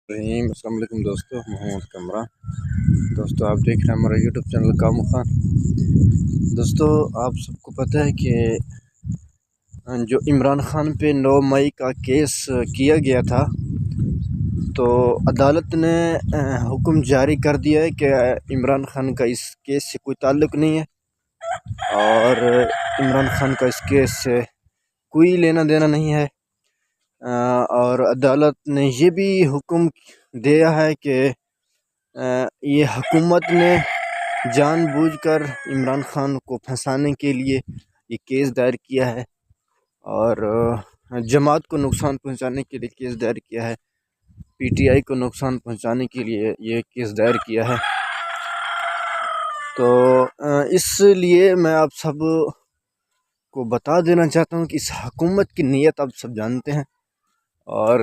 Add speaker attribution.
Speaker 1: अस्सलाम वालेकुम दोस्तों, मोहम्मद कमरा। दोस्तों आप देख रहे हैं हमारा यूट्यूब चैनल कामू खान। दोस्तों आप सबको पता है कि जो इमरान खान पे 9 मई का केस किया गया था, तो अदालत ने हुक्म जारी कर दिया है कि इमरान खान का इस केस से कोई ताल्लुक़ नहीं है और इमरान खान का इस केस से कोई लेना देना नहीं है। और अदालत ने ये भी हुक्म दिया है कि ये हुकूमत ने जानबूझकर इमरान खान को फंसाने के लिए ये केस दायर किया है और जमात को नुकसान पहुंचाने के लिए केस दायर किया है, पीटीआई को नुकसान पहुंचाने के लिए ये केस दायर किया है। तो इसलिए मैं आप सब को बता देना चाहता हूं कि इस हुकूमत की नीयत आप सब जानते हैं और